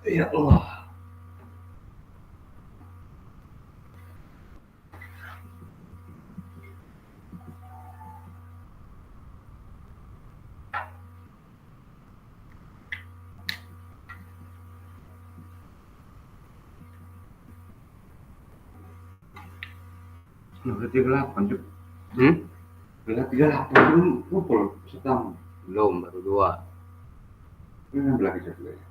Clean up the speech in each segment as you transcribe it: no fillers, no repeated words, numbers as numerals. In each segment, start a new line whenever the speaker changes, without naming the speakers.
Ya Allah. Udah 38 Cuk.
Hmm?
Udah 38 belum pukul setahun.
Belum, baru 2.
Ini lagi Cuk.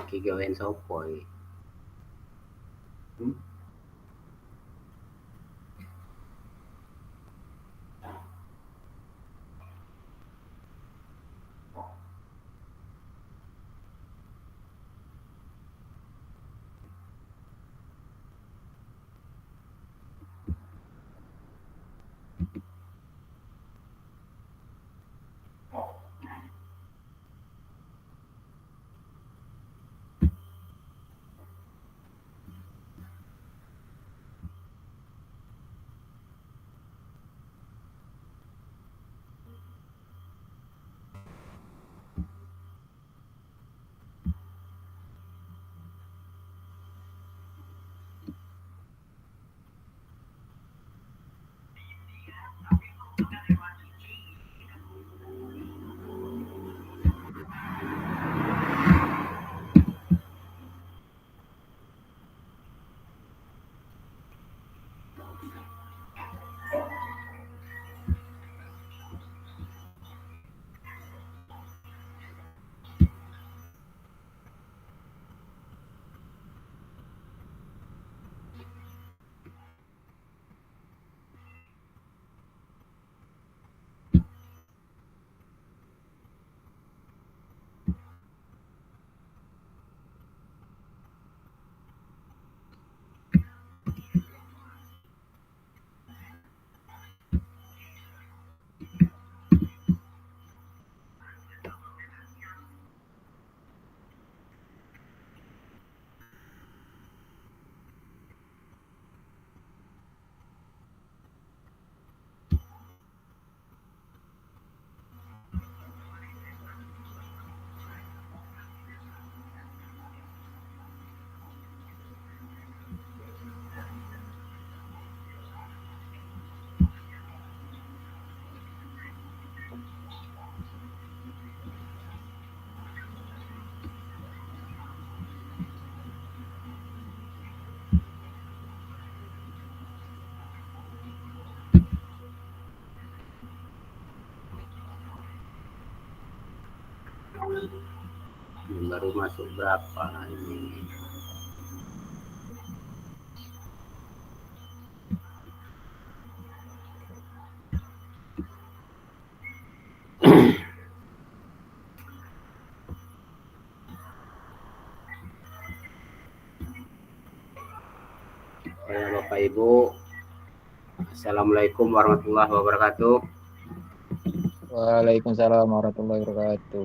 Iki gawean sopo iki? Baru masuk berapa ini? Ya Bapak Ibu, Assalamualaikum warahmatullahi wabarakatuh.
Waalaikumsalam warahmatullahi wabarakatuh.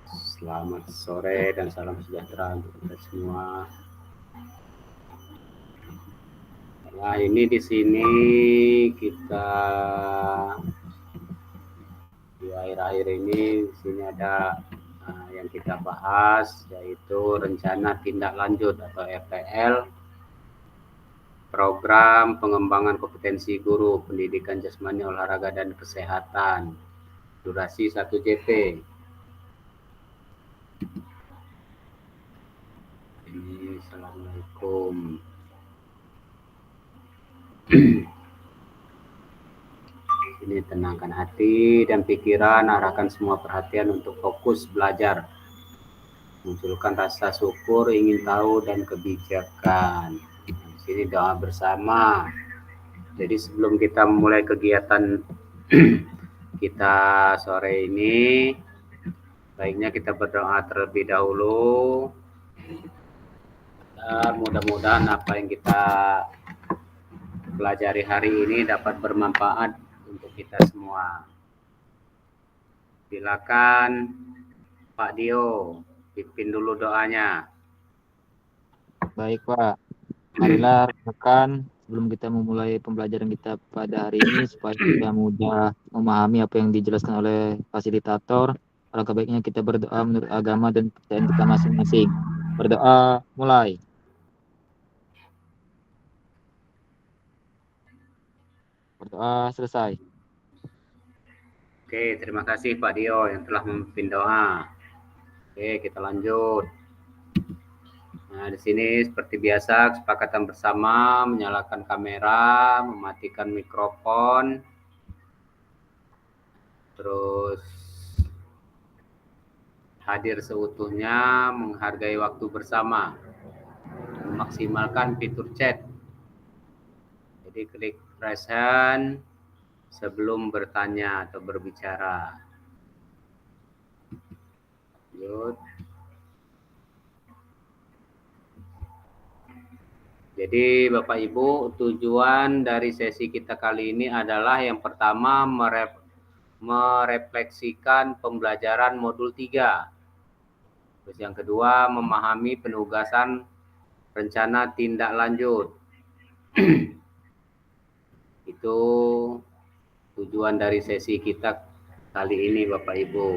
Selamat sore dan salam sejahtera untuk kita semua. Nah, ini di sini kita di akhir-akhir ini di sini ada yang kita bahas, yaitu rencana tindak lanjut atau RTL, program pengembangan kompetensi guru pendidikan jasmani, olahraga dan kesehatan, durasi 1 JP. Assalamualaikum. Ini tenangkan hati dan pikiran, arahkan semua perhatian untuk fokus belajar. Munculkan rasa syukur, ingin tahu dan kebijakan. Di sini doa bersama. Jadi sebelum kita mulai kegiatan kita sore ini, baiknya kita berdoa terlebih dahulu. Dan mudah-mudahan apa yang kita pelajari hari ini dapat bermanfaat untuk kita semua. Silakan Pak Dio, pimpin dulu doanya.
Baik Pak, marilah rekan sebelum kita memulai pembelajaran kita pada hari ini supaya kita mudah memahami apa yang dijelaskan oleh fasilitator. Alangkah baiknya kita berdoa menurut agama dan kepercayaan kita masing-masing. Berdoa mulai. Berdoa selesai.
Oke, terima kasih Pak Dio yang telah memimpin doa. Oke, kita lanjut. Nah, di sini seperti biasa kesepakatan bersama menyalakan kamera, mematikan mikrofon, terus hadir seutuhnya, menghargai waktu bersama, memaksimalkan fitur chat. Jadi klik raise hand sebelum bertanya atau berbicara. Lanjut. Jadi Bapak Ibu, tujuan dari sesi kita kali ini adalah yang pertama merefleksikan pembelajaran modul 3. Terus yang kedua, memahami penugasan rencana tindak lanjut. Itu tujuan dari sesi kita kali ini Bapak Ibu.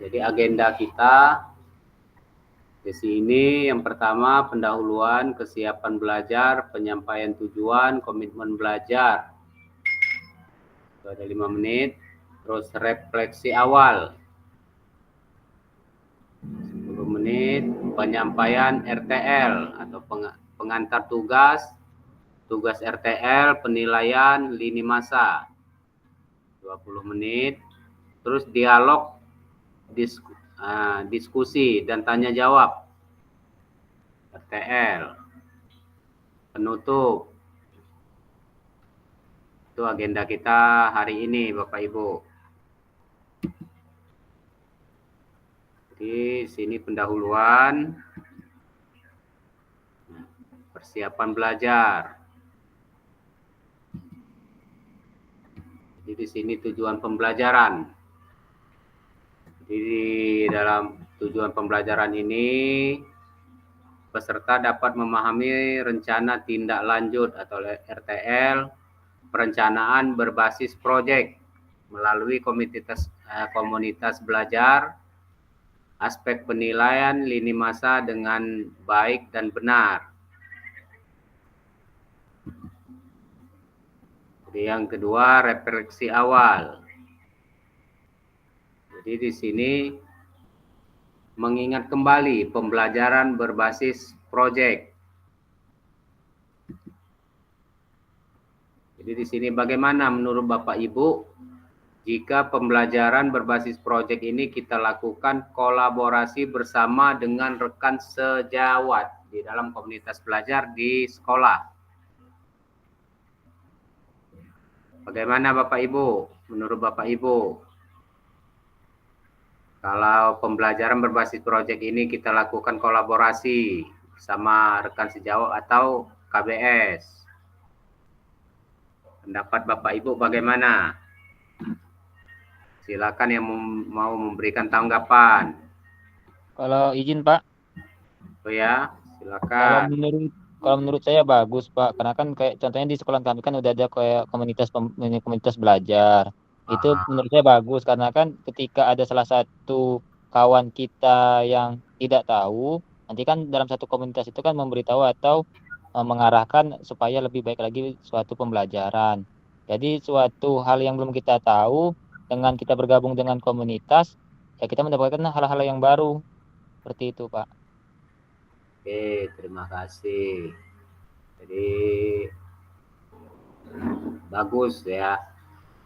Jadi agenda kita sesi ini yang pertama pendahuluan, kesiapan belajar, penyampaian tujuan, komitmen belajar. Itu ada 5 menit. Terus refleksi awal 10 menit, penyampaian RTL atau pengantar tugas RTL, penilaian lini masa 20 menit. Terus dialog, diskusi dan tanya jawab RTL. Penutup. Itu agenda kita hari ini Bapak Ibu. Di sini pendahuluan, persiapan belajar. Jadi di sini tujuan pembelajaran. Jadi di dalam tujuan pembelajaran ini, peserta dapat memahami rencana tindak lanjut atau RTL, perencanaan berbasis proyek melalui komunitas belajar, aspek penilaian lini masa dengan baik dan benar. Jadi yang kedua, refleksi awal. Jadi di sini mengingat kembali pembelajaran berbasis proyek. Jadi di sini bagaimana menurut Bapak Ibu jika pembelajaran berbasis proyek ini kita lakukan kolaborasi bersama dengan rekan sejawat di dalam komunitas belajar di sekolah? Bagaimana Bapak Ibu? Menurut Bapak Ibu, kalau pembelajaran berbasis proyek ini kita lakukan kolaborasi bersama rekan sejawat atau KBS. Pendapat Bapak Ibu bagaimana? Silakan yang mau memberikan tanggapan.
Kalau izin Pak,
Oh ya,
kalau
silakan.
menurut saya bagus Pak, karena kan kayak contohnya di sekolah kami kan udah ada kayak komunitas belajar. Itu
Ah,
menurut saya bagus karena kan ketika ada salah satu kawan kita yang tidak tahu, nanti kan dalam satu komunitas itu kan memberitahu atau mengarahkan supaya lebih baik lagi suatu pembelajaran. Jadi suatu hal yang belum kita tahu dengan kita bergabung dengan komunitas, ya kita mendapatkan hal-hal yang baru seperti itu Pak.
oke, terima kasih. Jadi bagus ya,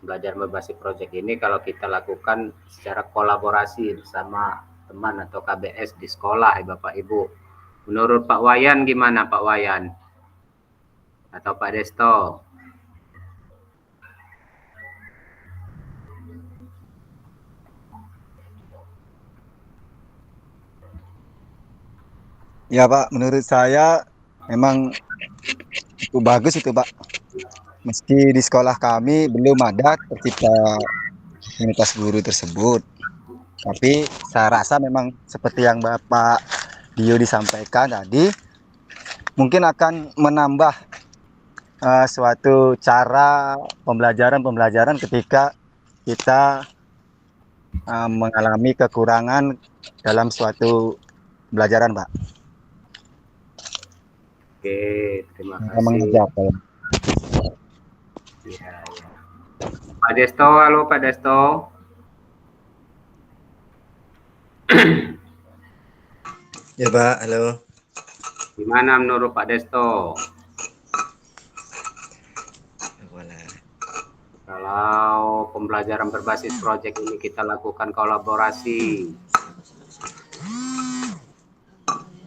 belajar berbasis project ini kalau kita lakukan secara kolaborasi bersama teman atau KBS di sekolah ya Bapak Ibu. Menurut Pak Wayan gimana Pak Wayan? Atau Pak Desto?
Ya Pak, menurut saya memang itu bagus itu Pak. Meski di sekolah kami belum ada tercipta komunitas guru tersebut. Tapi saya rasa memang seperti yang Bapak Dio disampaikan tadi, mungkin akan menambah suatu cara pembelajaran ketika kita mengalami kekurangan dalam suatu pembelajaran Pak.
Oke, terima
Kita
kasih.
mengajarkan.
Ya, ya. Pak Desto, halo Pak Desto.
Ya Pak, halo.
Gimana menurut Pak Desto? Kalau pembelajaran berbasis proyek ini kita lakukan kolaborasi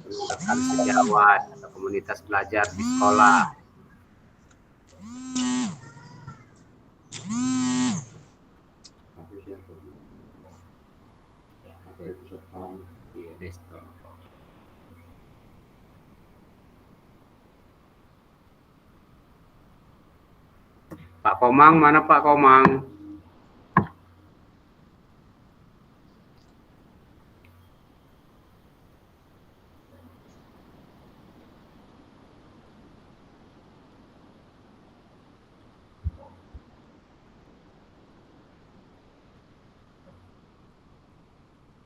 dengan rekan sejawat atau komunitas belajar di sekolah. Iya, Desto. Pak Komang, mana Pak Komang?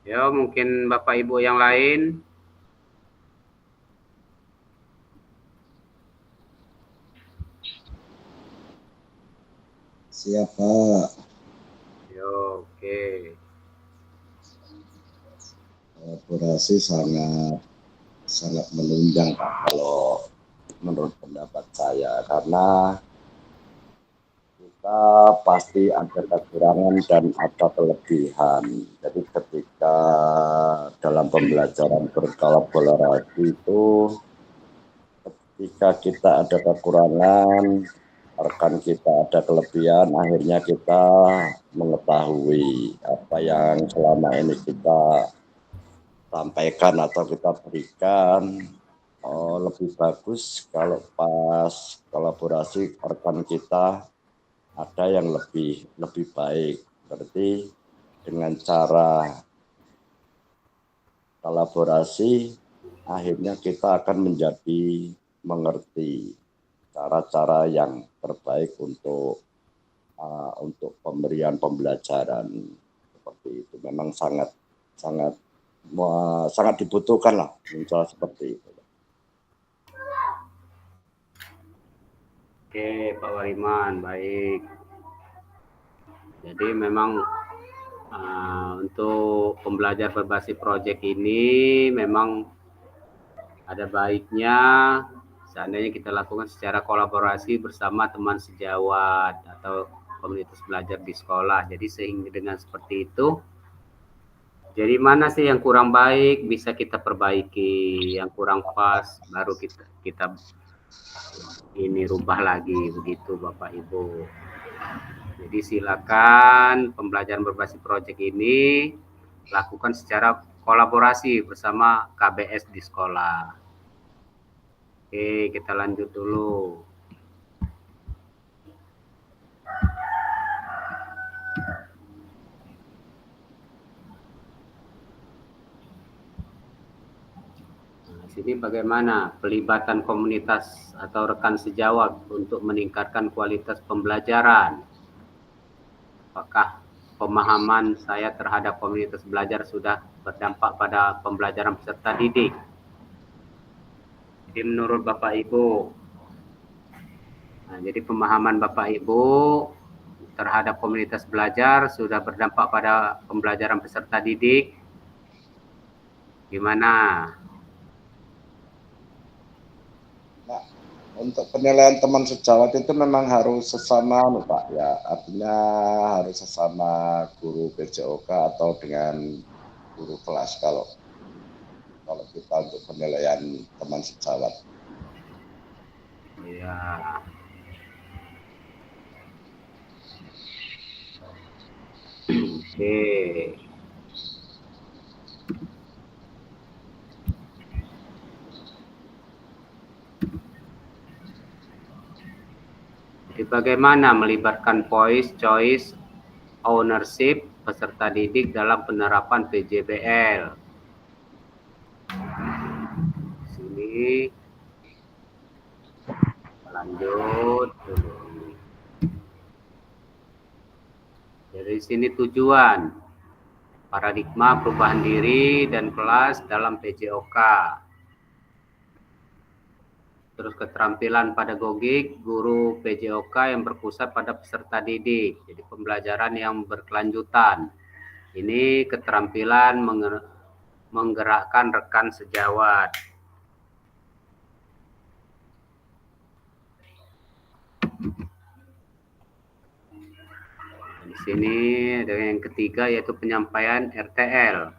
Ya, mungkin Bapak Ibu yang lain.
Siapa?
Yo, oke.
Kolaborasi sangat menunjang Pak kalau menurut pendapat saya, karena kita pasti ada kekurangan dan ada kelebihan. Jadi ketika dalam pembelajaran berkolaborasi itu, ketika kita ada kekurangan, rekan kita ada kelebihan, akhirnya kita mengetahui apa yang selama ini kita sampaikan atau kita berikan. Lebih bagus kalau pas kolaborasi rekan kita ada yang lebih baik. Berarti dengan cara kolaborasi akhirnya kita akan menjadi mengerti cara-cara yang terbaik untuk pemberian pembelajaran seperti itu. Memang sangat dibutuhkan lah muncul seperti itu.
Oke, Pak Wariman, baik. Jadi memang untuk pembelajar berbasis proyek ini memang ada baiknya seandainya kita lakukan secara kolaborasi bersama teman sejawat atau komunitas belajar di sekolah. Jadi sehingga dengan seperti itu, jadi mana sih yang kurang baik bisa kita perbaiki, yang kurang pas baru kita ini rubah lagi, begitu Bapak Ibu. Jadi silakan pembelajaran berbasis proyek ini lakukan secara kolaborasi bersama KBS di sekolah. Oke, kita lanjut dulu. Nah, sini bagaimana pelibatan komunitas atau rekan sejawat untuk meningkatkan kualitas pembelajaran? Apakah pemahaman saya terhadap komunitas belajar sudah berdampak pada pembelajaran peserta didik? Jadi menurut Bapak Ibu, nah, jadi pemahaman Bapak Ibu terhadap komunitas belajar sudah berdampak pada pembelajaran peserta didik. Gimana?
Nah, untuk penilaian teman sejawat itu memang harus sesama, Pak, ya. Artinya harus sesama guru PJOK atau dengan guru kelas kalau kita untuk penilaian teman sejawat.
Ya. Oke. Jadi bagaimana melibatkan voice, choice, ownership peserta didik dalam penerapan PJBL? Sini lanjut dulu. Dari sini tujuan, paradigma perubahan diri dan kelas dalam PJOK. Terus keterampilan pedagogik guru PJOK yang berpusat pada peserta didik. Jadi pembelajaran yang berkelanjutan. Ini keterampilan menggerakkan rekan sejawat. Di sini ada yang ketiga yaitu penyampaian RTL.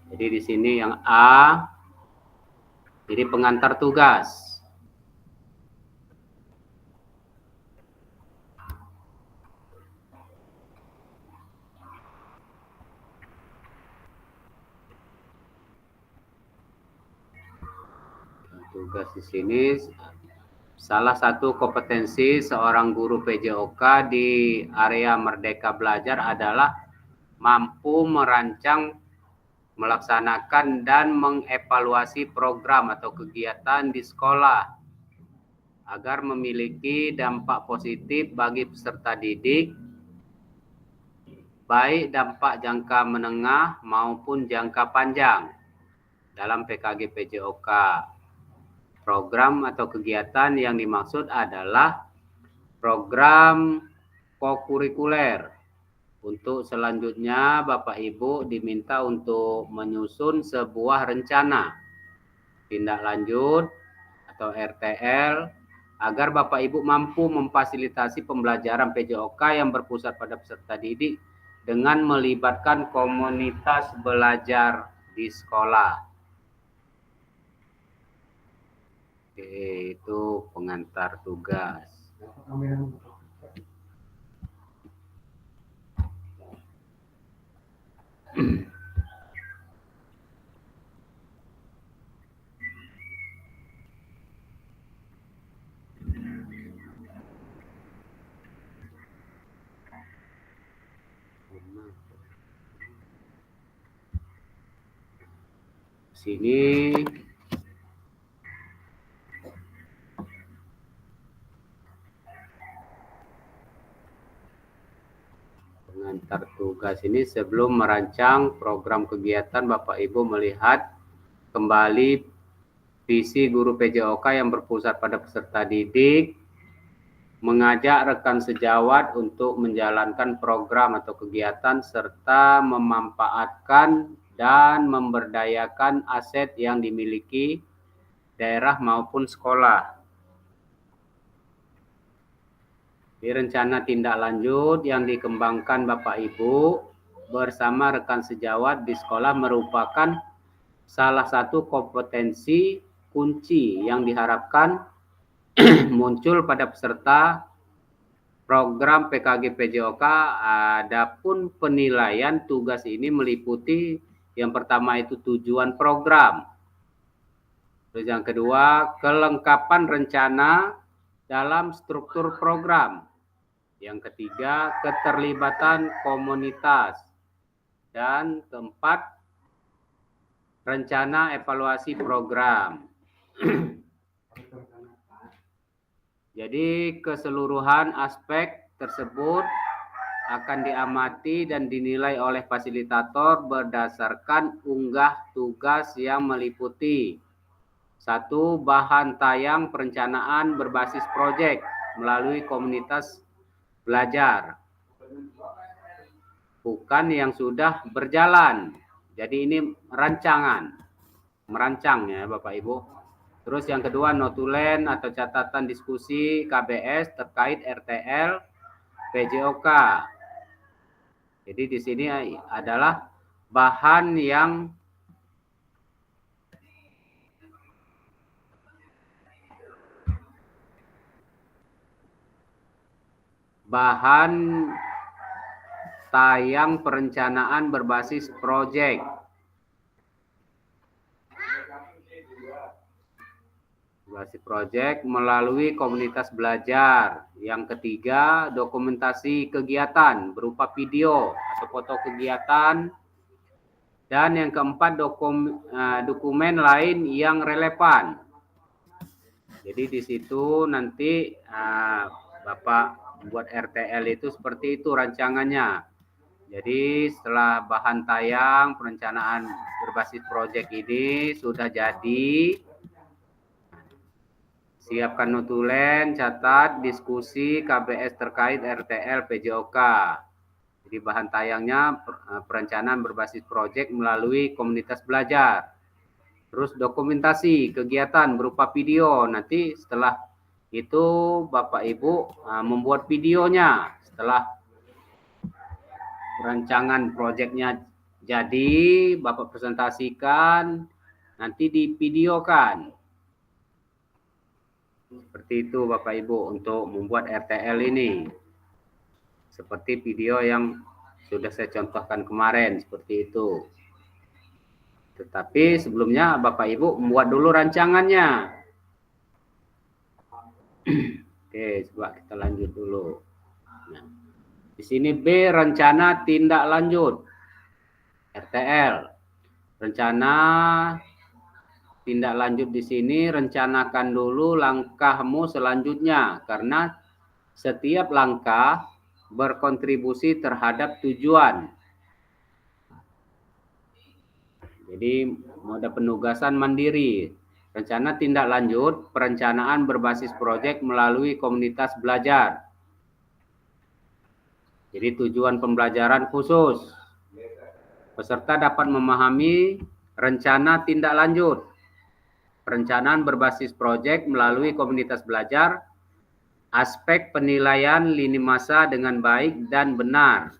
Jadi di sini yang A, jadi pengantar tugas. Tugas di sini salah satu kompetensi seorang guru PJOK di area Merdeka Belajar adalah mampu merancang, melaksanakan dan mengevaluasi program atau kegiatan di sekolah agar memiliki dampak positif bagi peserta didik, baik dampak jangka menengah maupun jangka panjang dalam PKG PJOK. Program atau kegiatan yang dimaksud adalah program kokurikuler. Untuk selanjutnya Bapak Ibu diminta untuk menyusun sebuah rencana tindak lanjut atau RTL agar Bapak Ibu mampu memfasilitasi pembelajaran PJOK yang berpusat pada peserta didik dengan melibatkan komunitas belajar di sekolah. Oke, itu pengantar tugas. Sini pengantar tugas ini sebelum merancang program kegiatan Bapak Ibu melihat kembali visi guru PJOK yang berpusat pada peserta didik, mengajak rekan sejawat untuk menjalankan program atau kegiatan serta memanfaatkan dan memberdayakan aset yang dimiliki daerah maupun sekolah. Di rencana tindak lanjut yang dikembangkan Bapak Ibu bersama rekan sejawat di sekolah merupakan salah satu kompetensi kunci yang diharapkan muncul pada peserta program PKG PJOK. Adapun penilaian tugas ini meliputi Yang pertama itu tujuan program. Terus yang kedua, kelengkapan rencana dalam struktur program. Yang ketiga, keterlibatan komunitas. Dan keempat, rencana evaluasi program. Jadi keseluruhan aspek tersebut akan diamati dan dinilai oleh fasilitator berdasarkan unggah tugas yang meliputi 1. Bahan tayang perencanaan berbasis proyek melalui komunitas belajar. Bukan yang sudah berjalan. Jadi ini rancangan. Merancang ya Bapak Ibu. Terus yang kedua, notulen atau catatan diskusi KBS terkait RTL PJOK. Jadi di sini adalah bahan tayang perencanaan berbasis proyek. Melalui komunitas belajar. Yang ketiga, dokumentasi kegiatan berupa video atau foto kegiatan. Dan yang keempat, dokumen lain yang relevan. Jadi di situ nanti Bapak buat RTL itu seperti itu rancangannya. Jadi setelah bahan tayang perencanaan berbasis proyek ini sudah jadi, siapkan notulen, catat, diskusi KBS terkait RTL PJOK. Jadi bahan tayangnya perencanaan berbasis proyek melalui komunitas belajar. Terus dokumentasi kegiatan berupa video. Nanti setelah itu Bapak Ibu membuat videonya. Setelah rancangan proyeknya jadi, Bapak presentasikan, nanti divideokan. Seperti itu Bapak Ibu untuk membuat RTL ini. Seperti video yang sudah saya contohkan kemarin, seperti itu. Tetapi sebelumnya Bapak Ibu membuat dulu rancangannya. Oke, coba kita lanjut dulu. Nah, di sini B, rencana tindak lanjut. RTL. Rencana tindak lanjut di sini, rencanakan dulu langkahmu selanjutnya, karena setiap langkah berkontribusi terhadap tujuan. Jadi mode penugasan mandiri. Rencana tindak lanjut perencanaan berbasis proyek melalui komunitas belajar. Jadi tujuan pembelajaran khusus. Peserta dapat memahami rencana tindak lanjut perencanaan berbasis proyek melalui komunitas belajar, aspek penilaian lini masa dengan baik dan benar.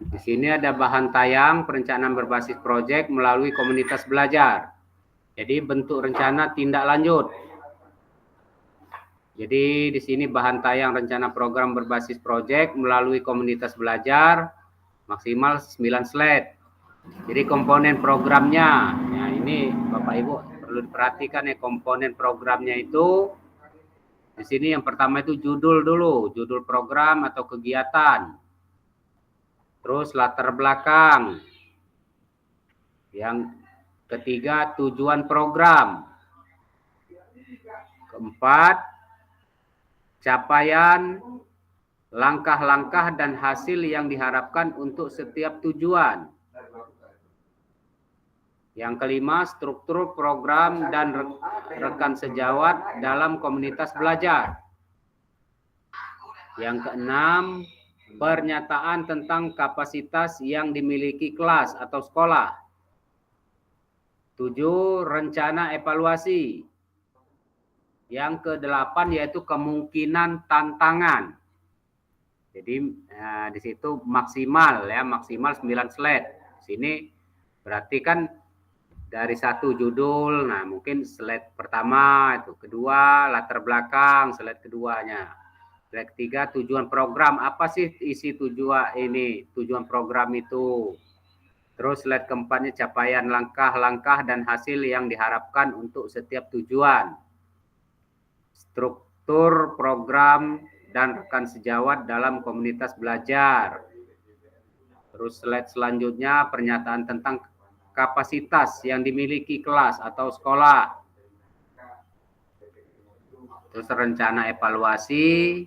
Di sini ada bahan tayang perencanaan berbasis proyek melalui komunitas belajar. Jadi bentuk rencana tindak lanjut. Jadi di sini bahan tayang rencana program berbasis proyek melalui komunitas belajar maksimal 9 slide. Jadi komponen programnya, ya ini Bapak Ibu perlu diperhatikan ya, komponen programnya itu di sini yang pertama itu judul dulu, judul program atau kegiatan. Terus latar belakang. Yang ketiga tujuan program. Keempat, capaian, langkah-langkah dan hasil yang diharapkan untuk setiap tujuan. Yang kelima, struktur program dan rekan sejawat dalam komunitas belajar. Yang keenam, pernyataan tentang kapasitas yang dimiliki kelas atau sekolah. 7, rencana evaluasi. Yang ke-8 yaitu kemungkinan tantangan. Jadi di situ maksimal ya, maksimal 9 slide. Sini berarti kan dari satu judul, nah mungkin slide pertama itu, kedua latar belakang, slide keduanya. Slide ketiga tujuan program, apa sih isi tujuan program itu. Terus slide keempatnya capaian langkah-langkah dan hasil yang diharapkan untuk setiap tujuan. Struktur program dan rekan sejawat dalam komunitas belajar. Terus slide selanjutnya pernyataan tentang kapasitas yang dimiliki kelas atau sekolah. Terus rencana evaluasi.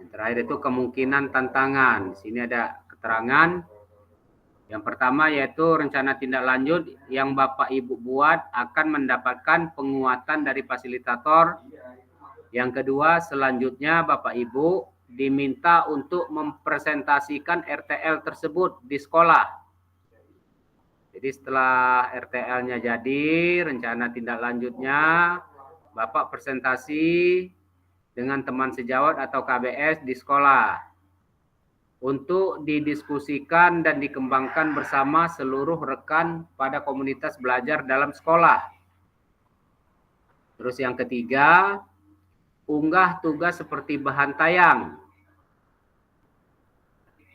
Yang terakhir itu kemungkinan tantangan. Di sini ada keterangan. Yang pertama yaitu rencana tindak lanjut yang Bapak Ibu buat akan mendapatkan penguatan dari fasilitator. Yang kedua, selanjutnya Bapak Ibu diminta untuk mempresentasikan RTL tersebut di sekolah. Jadi setelah RTL-nya jadi, rencana tindak lanjutnya Bapak presentasi dengan teman sejawat atau KBS di sekolah untuk didiskusikan dan dikembangkan bersama seluruh rekan pada komunitas belajar dalam sekolah. Terus yang ketiga, unggah tugas seperti bahan tayang.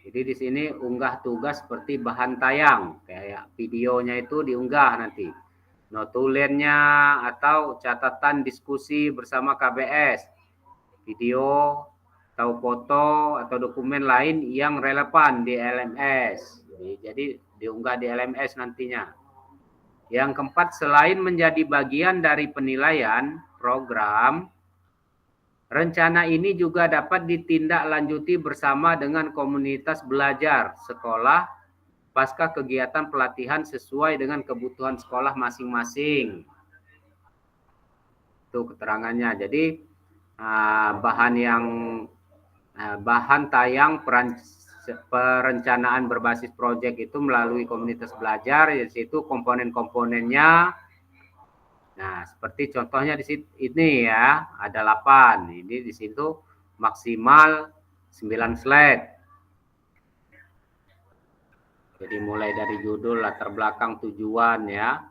Jadi di sini unggah tugas seperti bahan tayang, kayak videonya itu diunggah nanti. Notulennya atau catatan diskusi bersama KBS, video atau foto atau dokumen lain yang relevan di LMS. Jadi diunggah di LMS nantinya. Yang keempat, selain menjadi bagian dari penilaian program, rencana ini juga dapat ditindaklanjuti bersama dengan komunitas belajar sekolah pasca kegiatan pelatihan sesuai dengan kebutuhan sekolah masing-masing. Itu keterangannya. Jadi bahan tayang perencanaan berbasis proyek itu melalui komunitas belajar, di situ komponen-komponennya. Nah, seperti contohnya di situ ini ya, ada 8. Ini di situ maksimal 9 slide. Jadi mulai dari judul, latar belakang, tujuan ya.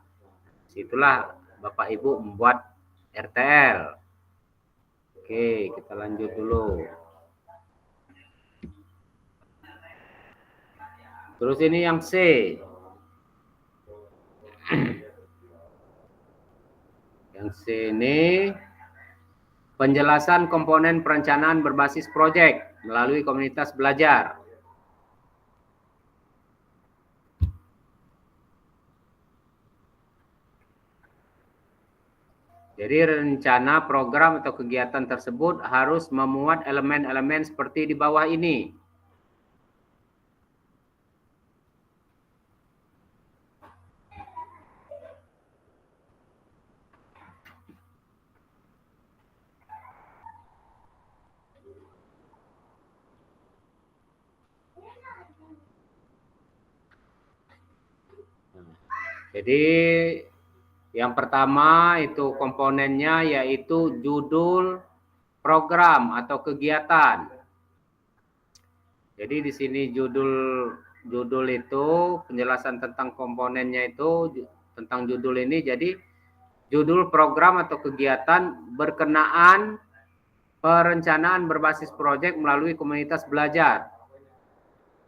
Situlah Bapak Ibu membuat RTL. Oke, kita lanjut dulu. Terus ini yang C. Yang C ini penjelasan komponen perencanaan berbasis proyek melalui komunitas belajar. Jadi rencana program atau kegiatan tersebut harus memuat elemen-elemen seperti di bawah ini. Jadi yang pertama itu komponennya yaitu judul program atau kegiatan. Jadi di sini judul itu penjelasan tentang komponennya itu tentang judul ini. Jadi judul program atau kegiatan berkenaan perencanaan berbasis proyek melalui komunitas belajar.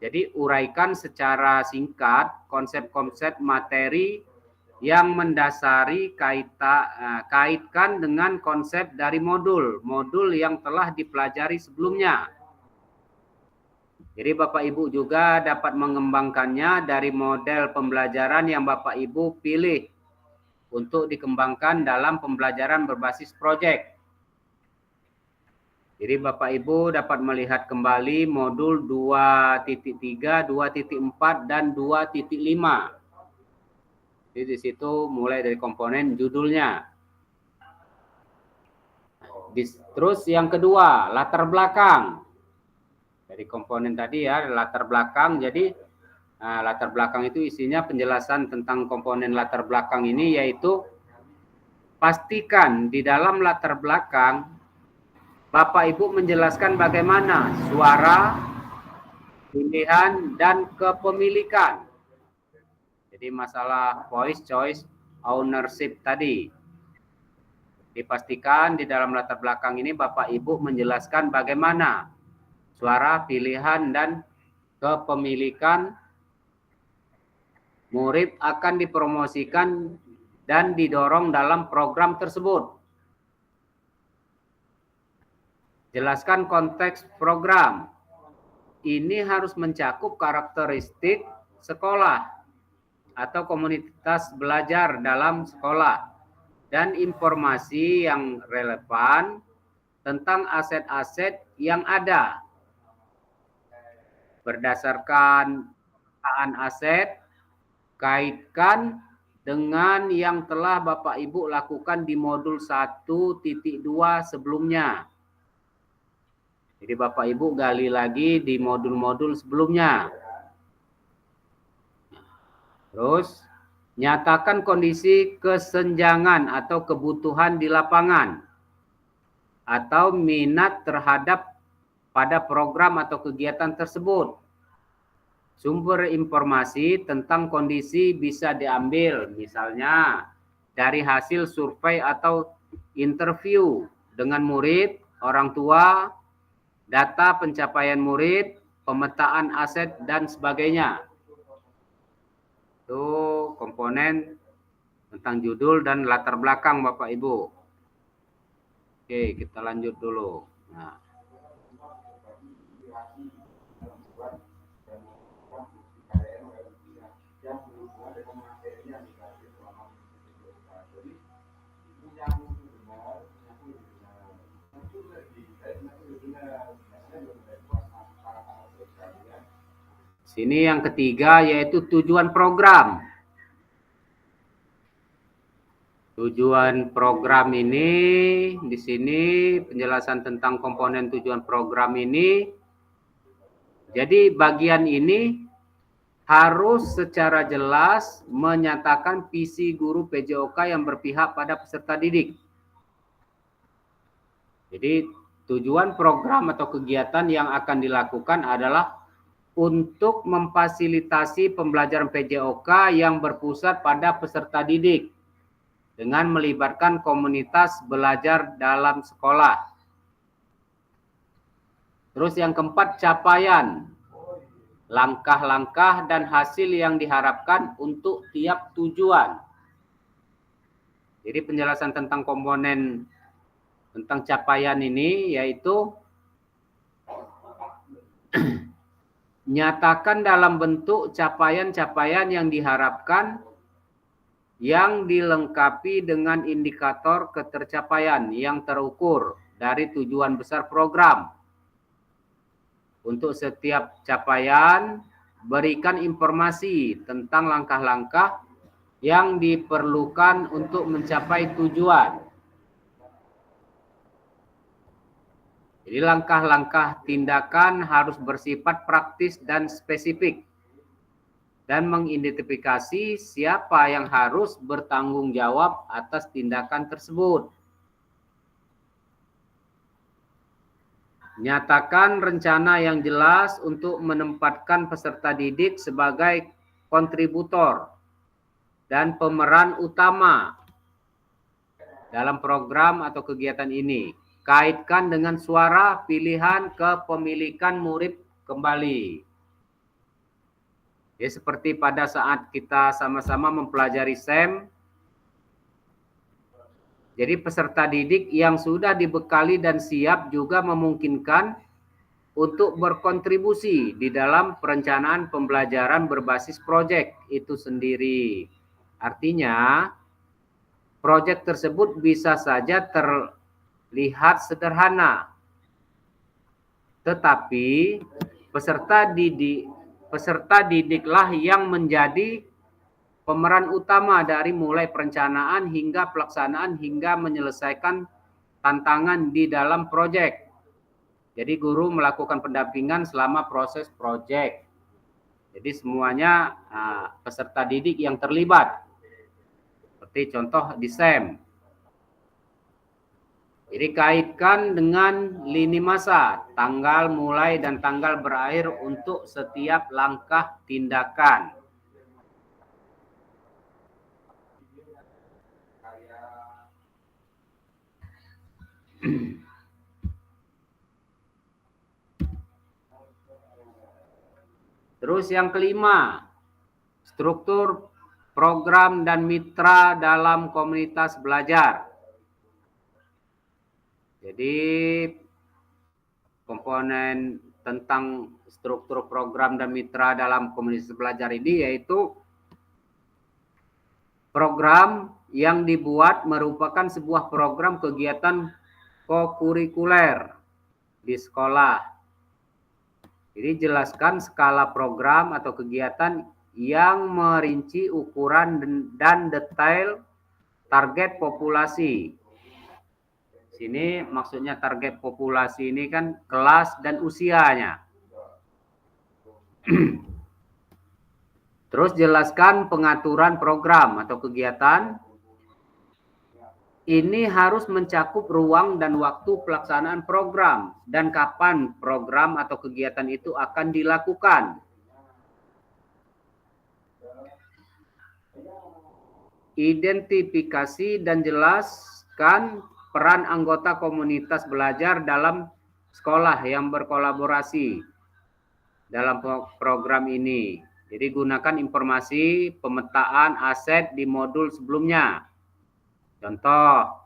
Jadi uraikan secara singkat konsep-konsep materi yang mendasari kaitkan dengan konsep dari modul yang telah dipelajari sebelumnya. Jadi Bapak Ibu juga dapat mengembangkannya dari model pembelajaran yang Bapak Ibu pilih untuk dikembangkan dalam pembelajaran berbasis proyek. Jadi Bapak Ibu dapat melihat kembali modul 2.3, 2.4, dan 2.5. Jadi di situ mulai dari komponen judulnya. Terus yang kedua, latar belakang. Dari komponen tadi ya, latar belakang. Jadi latar belakang itu isinya penjelasan tentang komponen latar belakang ini, yaitu pastikan di dalam latar belakang Bapak Ibu menjelaskan bagaimana suara, pilihan, dan kepemilikan. Jadi masalah voice choice ownership tadi. Dipastikan di dalam latar belakang ini Bapak Ibu menjelaskan bagaimana suara, pilihan, dan kepemilikan murid akan dipromosikan dan didorong dalam program tersebut. Jelaskan konteks program. Ini harus mencakup karakteristik sekolah atau komunitas belajar dalam sekolah dan informasi yang relevan tentang aset-aset yang ada. Berdasarkan pemetaan aset, kaitkan dengan yang telah Bapak Ibu lakukan di modul 1.2 sebelumnya. Jadi Bapak Ibu gali lagi di modul-modul sebelumnya. Terus, nyatakan kondisi kesenjangan atau kebutuhan di lapangan atau minat terhadap pada program atau kegiatan tersebut. Sumber informasi tentang kondisi bisa diambil misalnya dari hasil survei atau interview dengan murid, orang tua, data pencapaian murid, pemetaan aset, dan sebagainya. Itu komponen tentang judul dan latar belakang Bapak Ibu. Oke, kita lanjut dulu. Nah. Sini yang ketiga yaitu tujuan program. Tujuan program ini di sini penjelasan tentang komponen tujuan program ini. Jadi bagian ini harus secara jelas menyatakan visi guru PJOK yang berpihak pada peserta didik. Jadi tujuan program atau kegiatan yang akan dilakukan adalah untuk memfasilitasi pembelajaran PJOK yang berpusat pada peserta didik dengan melibatkan komunitas belajar dalam sekolah. Terus yang keempat, capaian, langkah-langkah dan hasil yang diharapkan untuk tiap tujuan. Jadi penjelasan tentang komponen tentang capaian ini yaitu nyatakan dalam bentuk capaian-capaian yang diharapkan yang dilengkapi dengan indikator ketercapaian yang terukur dari tujuan besar program. Untuk setiap capaian, berikan informasi tentang langkah-langkah yang diperlukan untuk mencapai tujuan. Jadi langkah-langkah tindakan harus bersifat praktis dan spesifik dan mengidentifikasi siapa yang harus bertanggung jawab atas tindakan tersebut. Nyatakan rencana yang jelas untuk menempatkan peserta didik sebagai kontributor dan pemeran utama dalam program atau kegiatan ini. Kaitkan dengan suara, pilihan, kepemilikan murid kembali. Ya, seperti pada saat kita sama-sama mempelajari SEM, jadi peserta didik yang sudah dibekali dan siap juga memungkinkan untuk berkontribusi di dalam perencanaan pembelajaran berbasis proyek itu sendiri. Artinya, proyek tersebut bisa saja terlihat sederhana, tetapi peserta didiklah yang menjadi pemeran utama dari mulai perencanaan hingga pelaksanaan hingga menyelesaikan tantangan di dalam proyek. Jadi guru melakukan pendampingan selama proses proyek. Jadi semuanya peserta didik yang terlibat. Seperti contoh di SEM. Jadi kaitkan dengan lini masa, tanggal mulai dan tanggal berakhir untuk setiap langkah tindakan. Terus yang kelima, struktur program dan mitra dalam komunitas belajar. Jadi komponen tentang struktur program dan mitra dalam komunitas belajar ini yaitu program yang dibuat merupakan sebuah program kegiatan kokurikuler di sekolah. Jadi jelaskan skala program atau kegiatan yang merinci ukuran dan detail target populasi. Sini maksudnya target populasi ini kan kelas dan usianya. Terus jelaskan pengaturan program atau kegiatan. Ini harus mencakup ruang dan waktu pelaksanaan program dan kapan program atau kegiatan itu akan dilakukan. Identifikasi dan jelaskan peran anggota komunitas belajar dalam sekolah yang berkolaborasi dalam program ini. Jadi gunakan informasi pemetaan aset di modul sebelumnya. Contoh,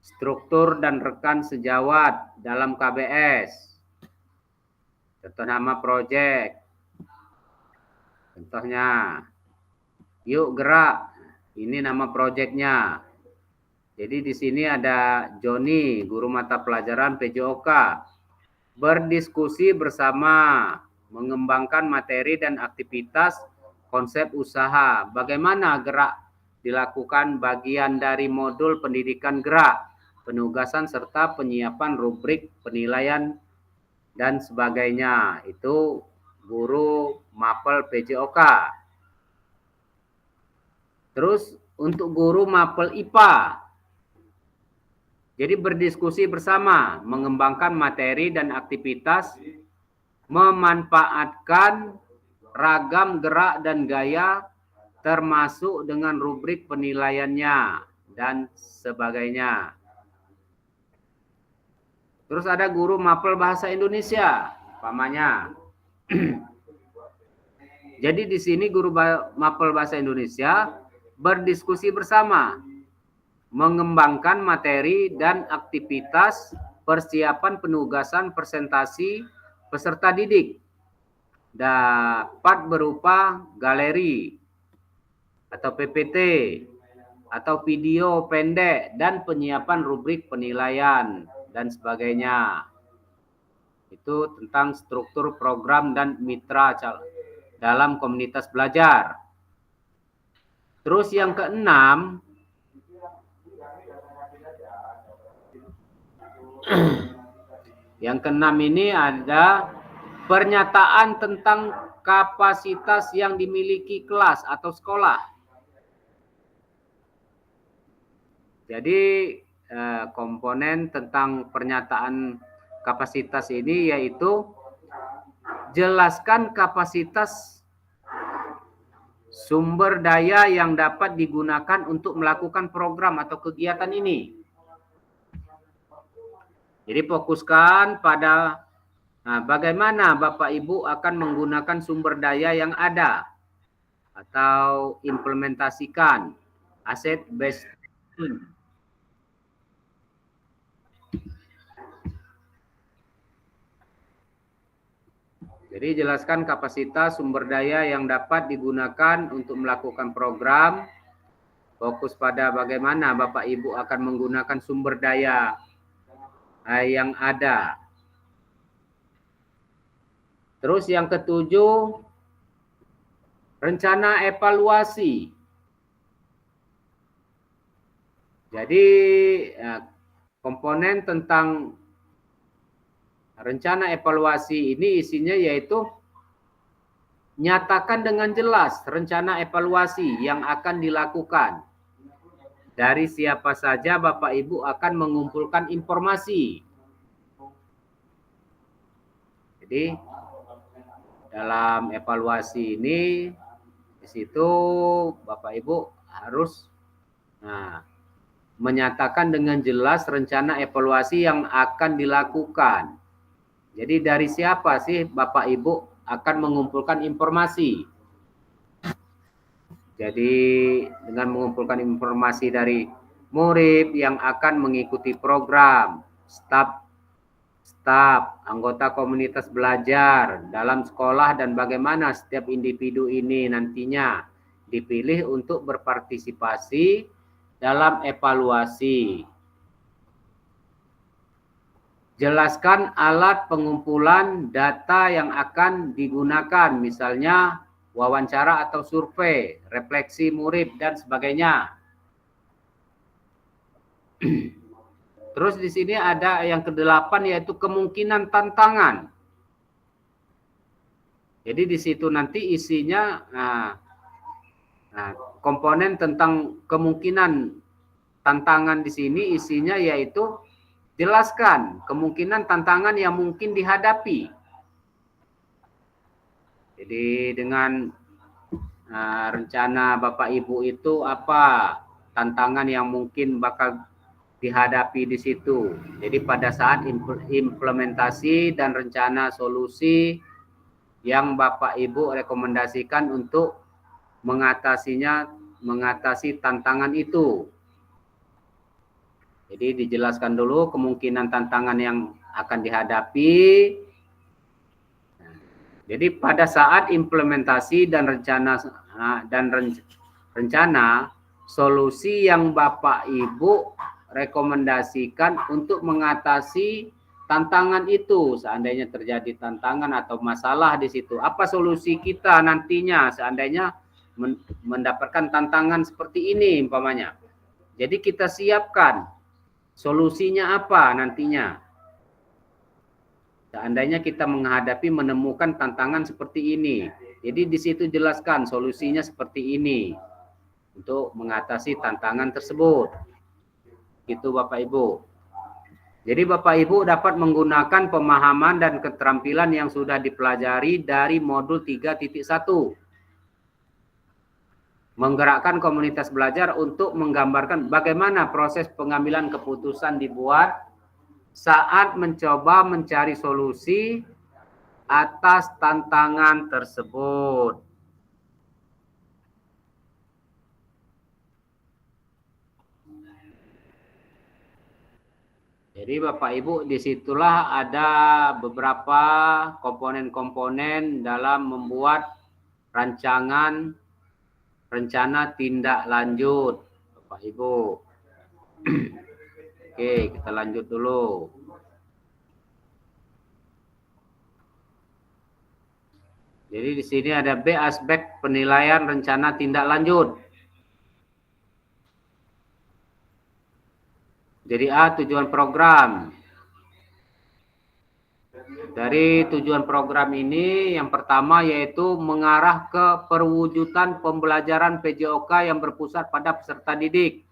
struktur dan rekan sejawat dalam KBS. Contoh nama proyek. Contohnya, yuk gerak. Ini nama proyeknya. Jadi di sini ada Joni, guru mata pelajaran PJOK. Berdiskusi bersama, mengembangkan materi dan aktivitas konsep usaha. Bagaimana gerak dilakukan bagian dari modul pendidikan gerak, penugasan serta penyiapan rubrik penilaian dan sebagainya. Itu guru mapel PJOK. Terus untuk guru mapel IPA. Jadi berdiskusi bersama, mengembangkan materi dan aktivitas, memanfaatkan ragam gerak dan gaya termasuk dengan rubrik penilaiannya dan sebagainya. Terus ada guru mapel bahasa Indonesia, umpamanya. Jadi di sini guru mapel bahasa Indonesia berdiskusi bersama, mengembangkan materi dan aktivitas persiapan penugasan presentasi peserta didik. Dapat berupa galeri atau PPT atau video pendek dan penyiapan rubrik penilaian dan sebagainya. Itu tentang struktur program dan mitra dalam komunitas belajar. Terus yang keenam, ini ada pernyataan tentang kapasitas yang dimiliki kelas atau sekolah. Jadi komponen tentang pernyataan kapasitas ini yaitu jelaskan kapasitas sumber daya yang dapat digunakan untuk melakukan program atau kegiatan ini. Jadi fokuskan pada bagaimana Bapak Ibu akan menggunakan sumber daya yang ada atau implementasikan asset based. Jadi jelaskan kapasitas sumber daya yang dapat digunakan untuk melakukan program. Fokus pada bagaimana Bapak Ibu akan menggunakan sumber daya yang ada. Terus yang ketujuh, rencana evaluasi. Jadi komponen tentang rencana evaluasi ini isinya yaitu nyatakan dengan jelas rencana evaluasi yang akan dilakukan. dari siapa saja Bapak Ibu akan mengumpulkan informasi. Jadi dalam evaluasi ini, di situ Bapak Ibu harus menyatakan dengan jelas rencana evaluasi yang akan dilakukan. Jadi dari siapa sih Bapak Ibu akan mengumpulkan informasi? Jadi dengan mengumpulkan informasi dari murid yang akan mengikuti program, staf, anggota komunitas belajar dalam sekolah, dan bagaimana setiap individu ini nantinya dipilih untuk berpartisipasi dalam evaluasi. Jelaskan alat pengumpulan data yang akan digunakan, misalnya wawancara atau survei, refleksi murid, dan sebagainya. Terus di sini ada yang ke-8, yaitu kemungkinan tantangan. Jadi di situ nanti isinya komponen tentang kemungkinan tantangan di sini isinya yaitu jelaskan kemungkinan tantangan yang mungkin dihadapi. Jadi dengan rencana Bapak Ibu itu apa tantangan yang mungkin bakal dihadapi di situ. Jadi pada saat implementasi dan rencana solusi yang Bapak Ibu rekomendasikan untuk mengatasi tantangan itu. Jadi dijelaskan dulu kemungkinan tantangan yang akan dihadapi. Jadi pada saat implementasi dan rencana solusi yang Bapak Ibu rekomendasikan untuk mengatasi tantangan itu, seandainya terjadi tantangan atau masalah di situ, apa solusi kita nantinya seandainya mendapatkan tantangan seperti ini umpamanya. Jadi kita siapkan solusinya apa nantinya seandainya kita menemukan tantangan seperti ini. Jadi di situ jelaskan solusinya seperti ini untuk mengatasi tantangan tersebut. Itu Bapak Ibu. Jadi Bapak Ibu dapat menggunakan pemahaman dan keterampilan yang sudah dipelajari dari modul 3.1. Menggerakkan komunitas belajar untuk menggambarkan bagaimana proses pengambilan keputusan dibuat saat mencoba mencari solusi atas tantangan tersebut. Jadi Bapak Ibu, disitulah ada beberapa komponen-komponen dalam membuat rencana tindak lanjut, Bapak Ibu. Oke, kita lanjut dulu. Jadi di sini ada B, aspek penilaian rencana tindak lanjut. Jadi A, tujuan program. Dari tujuan program ini yang pertama yaitu mengarah ke perwujudan pembelajaran PJOK yang berpusat pada peserta didik.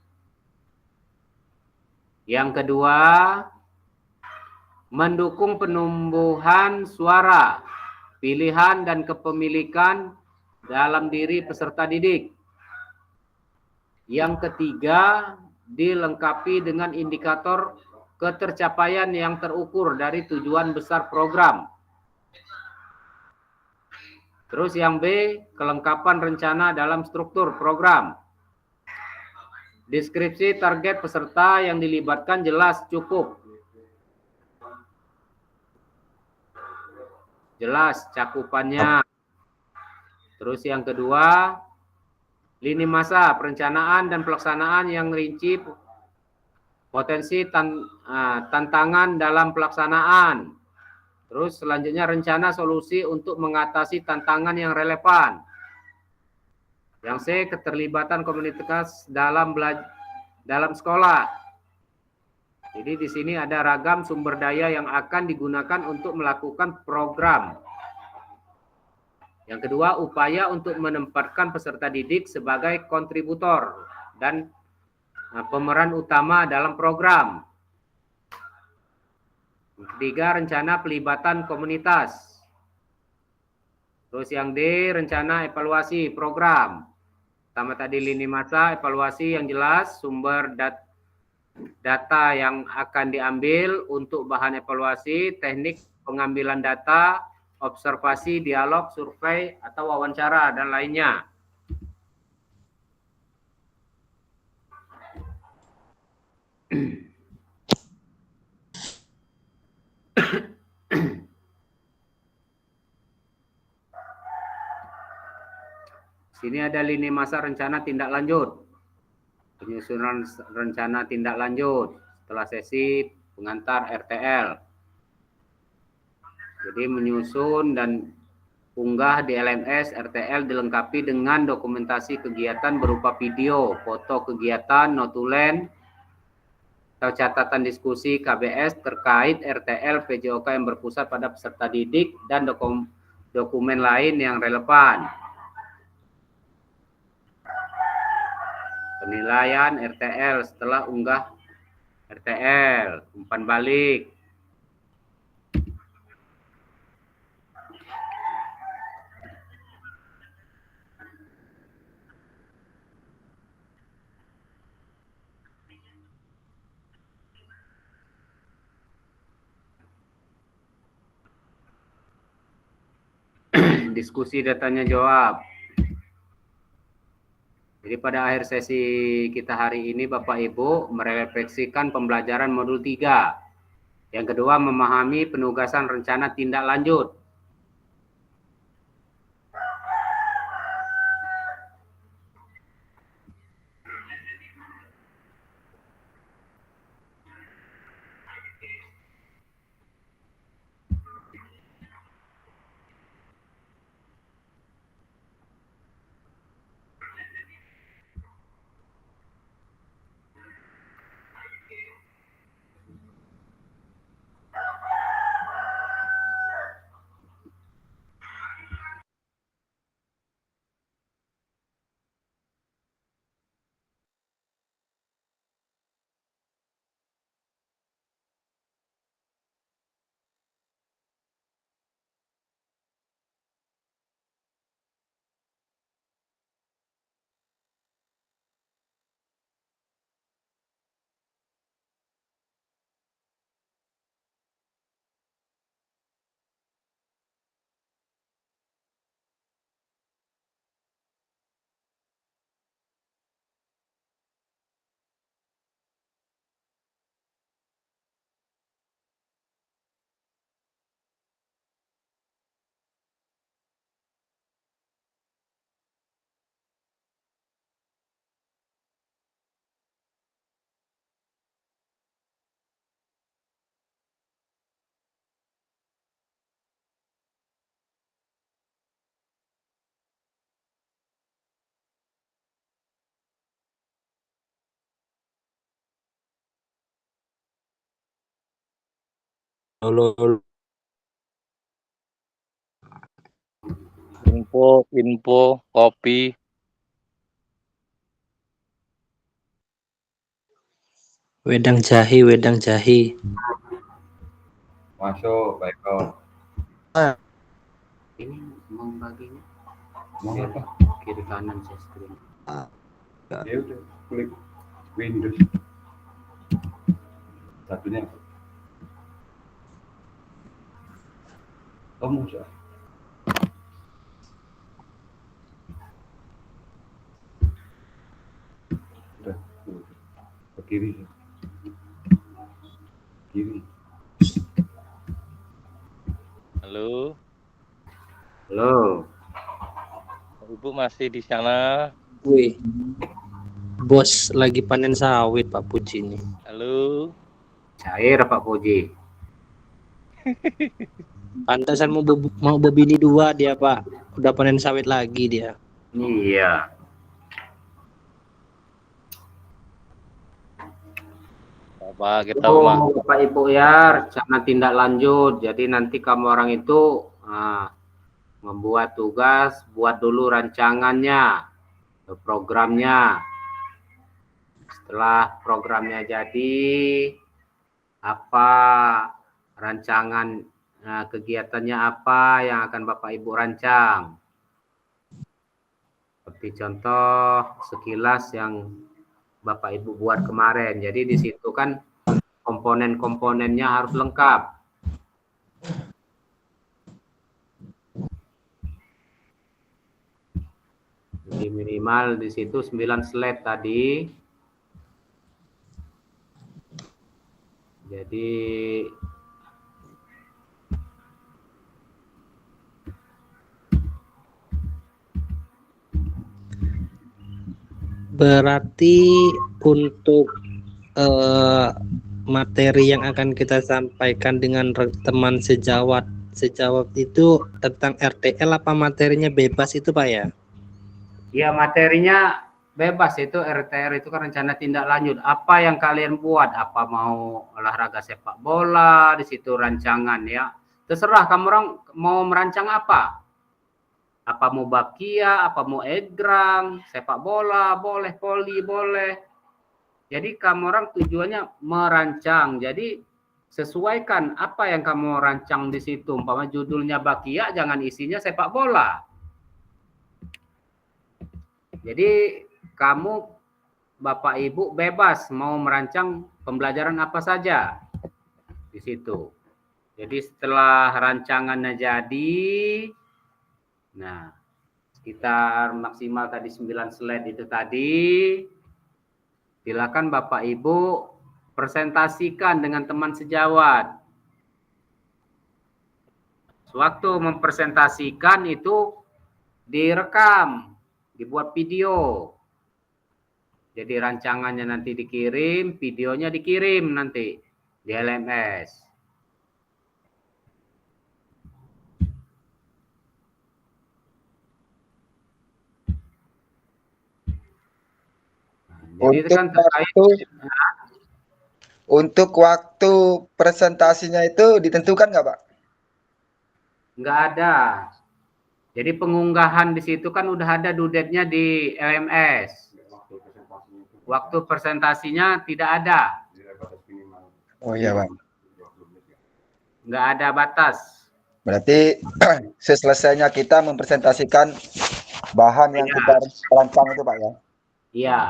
Yang kedua, mendukung penumbuhan suara, pilihan, dan kepemilikan dalam diri peserta didik. Yang ketiga, dilengkapi dengan indikator ketercapaian yang terukur dari tujuan besar program. Terus yang B, kelengkapan rencana dalam struktur program. Deskripsi target peserta yang dilibatkan jelas, cukup. Jelas cakupannya. Terus yang kedua, lini masa, perencanaan dan pelaksanaan yang rinci, potensi tantangan dalam pelaksanaan. Terus selanjutnya rencana solusi untuk mengatasi tantangan yang relevan. Yang C, keterlibatan komunitas dalam sekolah. Jadi di sini ada ragam sumber daya yang akan digunakan untuk melakukan program. Yang kedua, upaya untuk menempatkan peserta didik sebagai kontributor dan pemeran utama dalam program. Ketiga, rencana pelibatan komunitas. Terus yang D, rencana evaluasi program. Pertama tadi lini masa, evaluasi yang jelas, sumber data yang akan diambil untuk bahan evaluasi, teknik pengambilan data, observasi, dialog, survei, atau wawancara, dan lainnya. Sini ada lini masa rencana tindak lanjut. Penyusunan rencana tindak lanjut setelah sesi pengantar RTL. Jadi menyusun dan unggah di LMS RTL dilengkapi dengan dokumentasi kegiatan berupa video, foto kegiatan, notulen, atau catatan diskusi KBS terkait RTL PJOK yang berpusat pada peserta didik dan dokumen lain yang relevan. Penilaian RTL setelah unggah RTL, umpan balik. Diskusi datanya jawab. Jadi pada akhir sesi kita hari ini Bapak Ibu merefleksikan pembelajaran modul 3. Yang kedua memahami penugasan rencana tindak lanjut.
Info, kopi.
Wedang jahe.
Masuk, baik kok.
Ini mau baginya
Mau apa?
kiri kanan saya screen.
Ya udah, klik Windows. Satunya apa? Kamu bisa. Udah, ke kiri. Kiri.
Halo,
Halo.
Ibu masih di sana?
Wih, bos lagi panen sawit Pak Puji nih.
Halo,
Cair Pak Puji.
Pantasan mau berbini 2 dia Pak. Udah panen sawit lagi dia.
Iya.
apa kita mah?
Bapak Ibu ya, rencana tindak lanjut. Jadi nanti kamu orang itu membuat tugas, buat dulu rancangannya, programnya. setelah programnya jadi, apa rancangan kegiatannya apa yang akan Bapak Ibu rancang. Seperti contoh sekilas yang Bapak Ibu buat kemarin. Jadi di situ kan komponen-komponennya harus lengkap. Jadi minimal di situ 9 slide tadi. Jadi
Berarti untuk materi yang akan kita sampaikan dengan teman sejawat itu tentang RTL apa materinya bebas itu Pak ya?
ya materinya bebas, itu RTR itu kan rencana tindak lanjut. Apa yang kalian buat? Apa mau olahraga sepak bola, di situ rancangan ya. Terserah kamu orang mau merancang apa. Apa mau bakia, apa mau egrang, sepak bola, boleh, voli, boleh. Jadi kamu orang tujuannya merancang. Jadi sesuaikan apa yang kamu rancang di situ. Umpama judulnya bakia, jangan isinya sepak bola. Jadi kamu Bapak Ibu bebas mau merancang pembelajaran apa saja di situ. Jadi setelah rancangannya jadi, nah sekitar maksimal tadi 9 slide itu tadi, silakan Bapak Ibu presentasikan dengan teman sejawat. Sewaktu mempresentasikan itu direkam, dibuat video. Jadi rancangannya nanti dikirim, videonya dikirim nanti di LMS. Jadi itu kan terkait
untuk waktu presentasinya itu ditentukan nggak Pak?
nggak ada. Jadi pengunggahan di situ kan udah ada due date-nya di LMS. Waktu presentasinya tidak ada.
Oh iya Pak.
Nggak ada batas.
Berarti seselesainya kita mempresentasikan bahan yang kita rancang itu Pak ya?
Iya.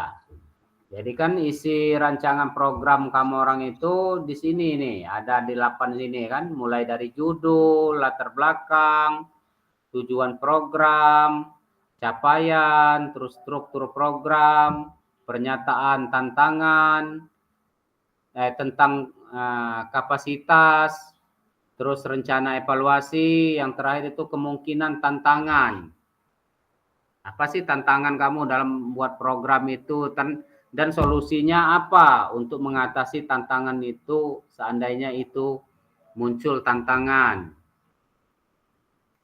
Jadi kan isi rancangan program kamu orang itu di sini nih, ada di 8 sini kan, mulai dari judul, latar belakang, tujuan program, capaian, terus struktur program, pernyataan tantangan, tentang kapasitas, terus rencana evaluasi, yang terakhir itu kemungkinan tantangan. Apa sih tantangan kamu dalam buat program itu, dan solusinya apa untuk mengatasi tantangan itu seandainya itu muncul tantangan.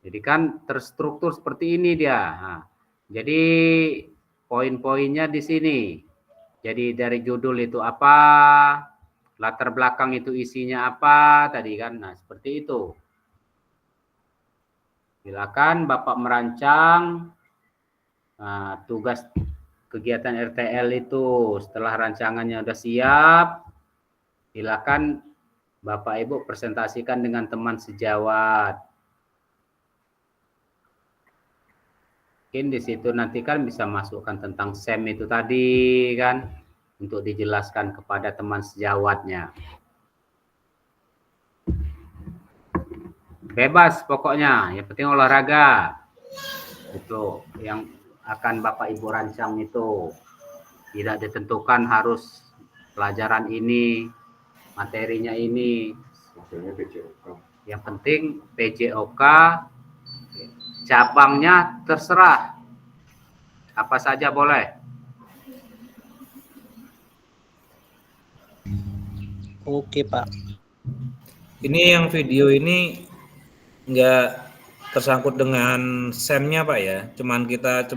Jadi kan terstruktur seperti ini dia. Nah, jadi poin-poinnya di sini. Jadi dari judul itu apa, latar belakang itu isinya apa tadi kan. Nah, seperti itu. Silakan Bapak merancang tugas kegiatan RTL itu. Setelah rancangannya sudah siap, silakan Bapak Ibu presentasikan dengan teman sejawat. Mungkin di situ nanti kan bisa masukkan tentang SEM itu tadi kan, untuk dijelaskan kepada teman sejawatnya. Bebas pokoknya, yang penting olahraga. Itu yang akan Bapak Ibu rancang itu. Tidak ditentukan harus pelajaran ini, materinya ini. Yang penting PJOK, cabangnya terserah. Apa saja boleh.
Oke Pak.
Ini yang video ini nggak tersangkut dengan SEM-nya Pak ya, kita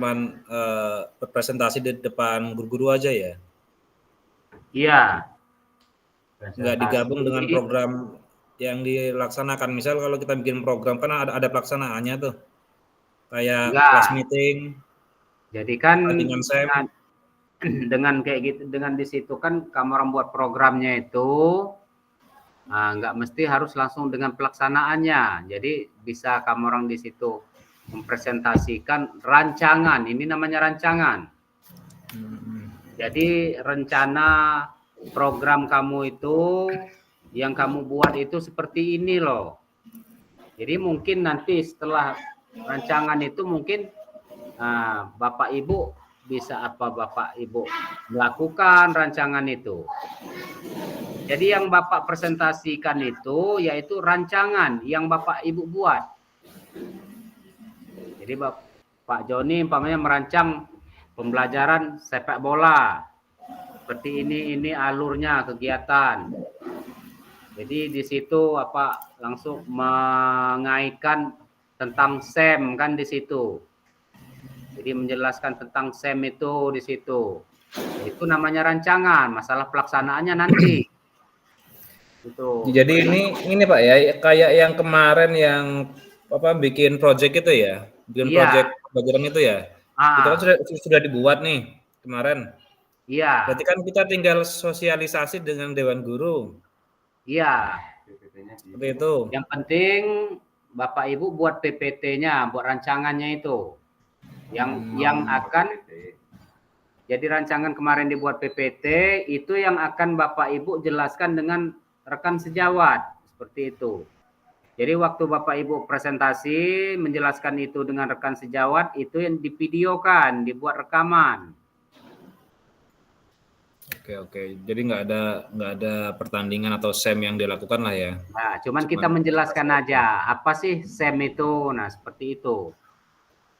berpresentasi di depan guru-guru aja ya?
Iya.
Nggak digabung dengan program yang dilaksanakan. Misal kalau kita bikin program kan ada pelaksanaannya tuh, kayak kelas meeting.
Jadi kan
dengan SEM.
dengan kayak gitu, dengan di situ kan kamu orang buat programnya itu nggak mesti harus langsung dengan pelaksanaannya. Jadi bisa kamu orang di situ mempresentasikan rancangan. Ini namanya rancangan. Jadi rencana program kamu itu yang kamu buat itu seperti ini loh. Jadi mungkin nanti setelah rancangan itu mungkin Bapak Ibu bisa apa Bapak Ibu melakukan rancangan itu. Jadi yang Bapak presentasikan itu yaitu rancangan yang Bapak Ibu buat. Jadi Pak Joni umpamanya merancang pembelajaran sepak bola. Seperti ini alurnya kegiatan. Jadi di situ langsung mengaitkan tentang SEM kan di situ. Jadi menjelaskan tentang SEM itu di situ. Itu namanya rancangan, masalah pelaksanaannya nanti. Gitu.
Jadi ini Pak ya, kayak yang kemarin yang bikin project itu ya, bikin project pelajaran itu ya. Itu kan sudah dibuat nih kemarin.
Iya.
Berarti kan kita tinggal sosialisasi dengan Dewan Guru.
Iya.
Seperti itu.
Yang penting Bapak Ibu buat PPT-nya, buat rancangannya itu. Yang akan jadi rancangan kemarin dibuat PPT itu yang akan Bapak Ibu jelaskan dengan rekan sejawat seperti itu. Jadi waktu Bapak Ibu presentasi menjelaskan itu dengan rekan sejawat itu yang divideokan, dibuat rekaman.
Oke. Jadi nggak ada pertandingan atau SEM yang dilakukan lah ya.
Nah, cuman kita menjelaskan aja apa sih SEM itu. Nah, seperti itu.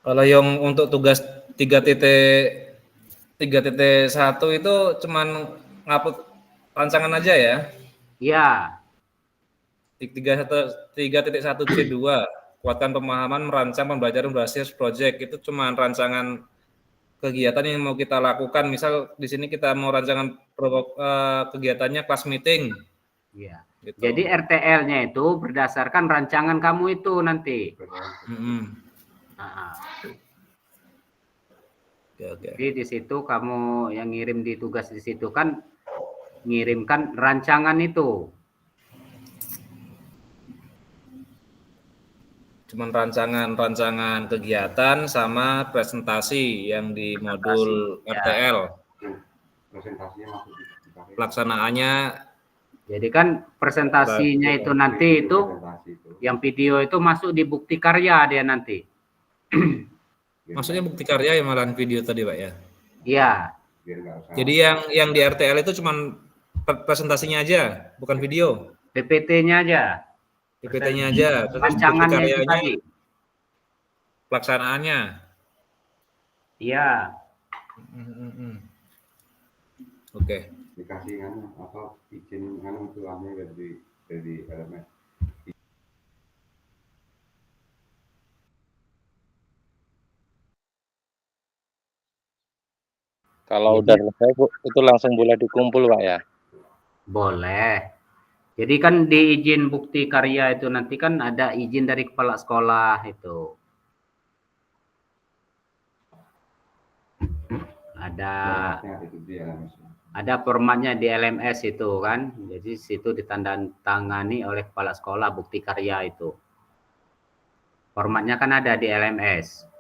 Kalau yang untuk tugas 3.1 itu cuman ngupload rancangan aja ya?
Iya.
3.1C2 kuatkan pemahaman merancang pembelajaran berbasis project itu cuman rancangan kegiatan yang mau kita lakukan. Misal di sini kita mau rancangan kegiatannya kelas meeting.
Iya. Gitu. Jadi RTL-nya itu berdasarkan rancangan kamu itu nanti. Jadi di situ kamu yang ngirim di tugas di situ kan ngirimkan rancangan itu.
Cuman rancangan kegiatan sama presentasi yang di modul RTL. Pelaksanaannya. Jadi kan presentasinya itu nanti itu yang video itu masuk di bukti karya dia nanti. Maksudnya bukti karya yang malahan video tadi Pak ya? Iya. Jadi yang di RTL itu cuman presentasinya aja, bukan video. PPT-nya aja. PPT-nya aja. Rancangannya itu tadi. Pelaksanaannya. Iya. Oke.
Dikasih izin tulangnya dari LMS.
Kalau udah selesai Bu, itu langsung boleh dikumpul Pak ya?
Boleh. Jadi kan di izin bukti karya itu nanti kan ada izin dari kepala sekolah itu. Ada formatnya di LMS itu kan. Jadi situ ditandatangani oleh kepala sekolah bukti karya itu. Formatnya kan ada di LMS.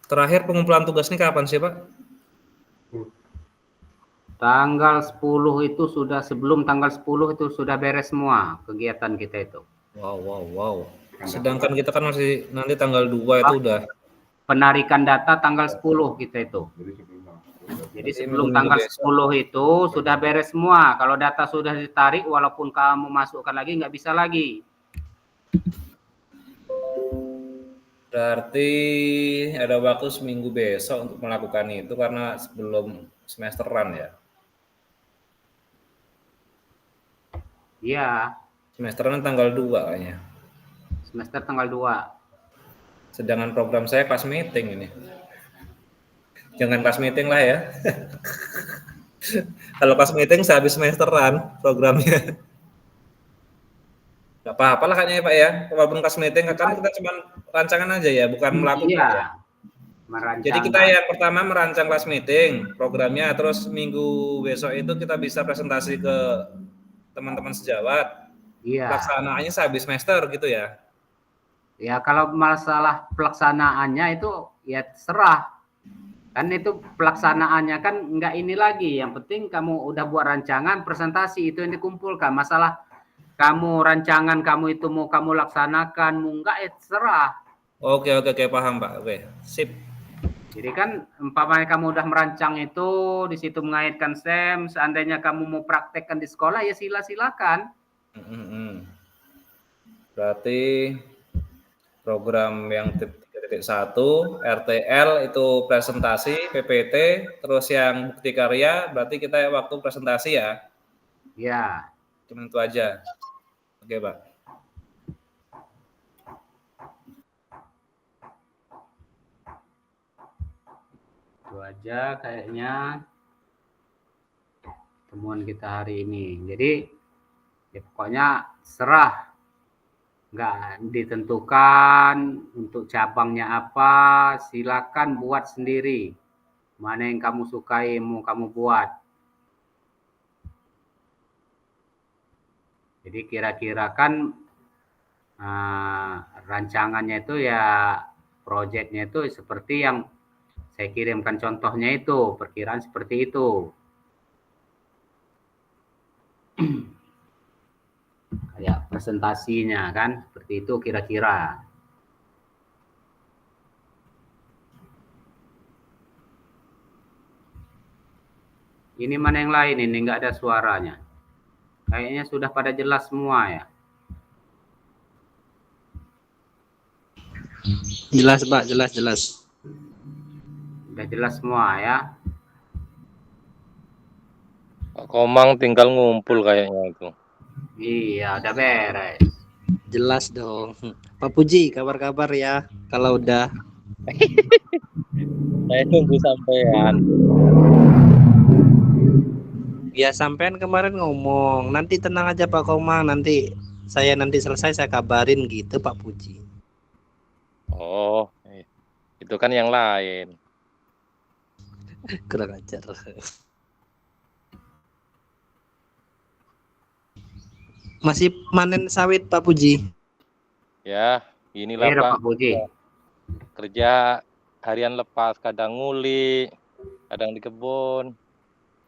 Terakhir pengumpulan tugas ini kapan sih Pak?
Tanggal 10 itu sudah, sebelum tanggal 10 itu sudah beres semua kegiatan kita itu.
Wow. Sedangkan kita kan masih nanti tanggal 2 itu udah.
Penarikan data tanggal 10 kita itu. Jadi sebelum tanggal 10 itu sudah beres semua. Kalau data sudah ditarik, walaupun kamu masukkan lagi, nggak bisa lagi.
Berarti ada waktu seminggu besok untuk melakukan itu karena sebelum semesteran ya.
Iya,
Semesteran tanggal 2 kayaknya.
semester tanggal 2.
Sedangkan program saya class meeting ini. Jangan class meeting lah ya. Kalau class meeting sehabis semesteran programnya. Gak apa-apa lah kayaknya ya Pak ya. Walaupun class meeting kan kita cuma rancangan aja ya, bukan melakukan
Iya,
ya.
merancang.
Jadi kita yang pertama merancang class meeting programnya, terus minggu besok itu kita bisa presentasi ke teman-teman sejawat.
Iya.
Pelaksanaannya sehabis semester gitu ya.
Ya kalau masalah pelaksanaannya itu ya serah. Kan itu pelaksanaannya kan enggak ini lagi. Yang penting kamu udah buat rancangan, presentasi itu yang dikumpulkan. Masalah kamu rancangan kamu itu mau kamu laksanakan, mau enggak ya serah.
Oke, paham Pak. Oke, sip.
Jadi kan umpamanya kamu udah merancang itu, di situ mengaitkan STEM, seandainya kamu mau praktekkan di sekolah ya silakan.
Berarti program yang 3.1 RTL itu presentasi PPT, terus yang bukti karya berarti kita waktu presentasi ya.
Ya.
Cuma itu aja. Oke, Pak.
Itu aja kayaknya temuan kita hari ini. Jadi ya pokoknya serah, nggak ditentukan untuk cabangnya apa, silakan buat sendiri. Mana yang kamu sukai mau kamu buat. Jadi kira-kira kan rancangannya itu ya proyeknya itu seperti yang saya kirimkan contohnya itu, perkiraan seperti itu. Kayak presentasinya kan, seperti itu kira-kira. Ini mana yang lain ini, nggak ada suaranya. Kayaknya sudah pada jelas semua ya.
Jelas Pak, jelas.
Udah jelas semua ya.
Pak Komang tinggal ngumpul kayaknya itu.
Iya, udah beres.
Jelas dong. Pak Puji, kabar-kabar ya. Kalau udah.
Saya tunggu sampean.
Ya sampean kemarin ngomong, nanti tenang aja Pak Komang, nanti selesai saya kabarin gitu Pak Puji.
Oh, itu kan yang lain.
Kurang ajar. Masih panen sawit Pak Puji?
Ya, inilah Pak.
Puji.
Kerja harian lepas, kadang nguli, kadang di kebun,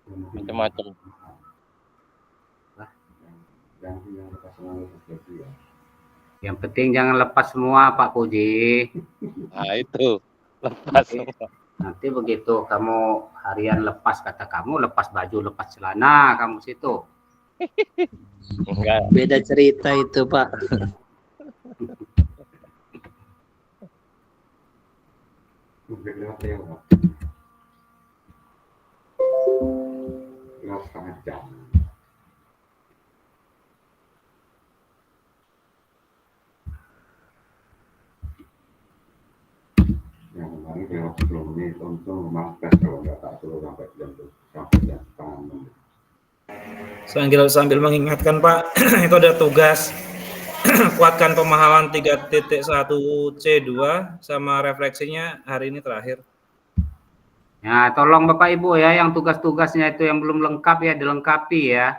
macam-macam.
Yang penting jangan lepas semua Pak Puji.
Nah itu, lepas semua.
Nanti begitu kamu harian lepas, kata kamu lepas baju, lepas celana kamu situ.
Enggak.
Beda cerita itu Pak.
Yang kemarin lewat 10 menit untung rumah tes kalau nggak tak suruh sampai jam 6.
Sambil mengingatkan Pak, itu ada tugas kuatkan pemahaman 3.1C2 sama refleksinya hari ini terakhir.
Ya, tolong Bapak Ibu ya yang tugas-tugasnya itu yang belum lengkap ya dilengkapi ya.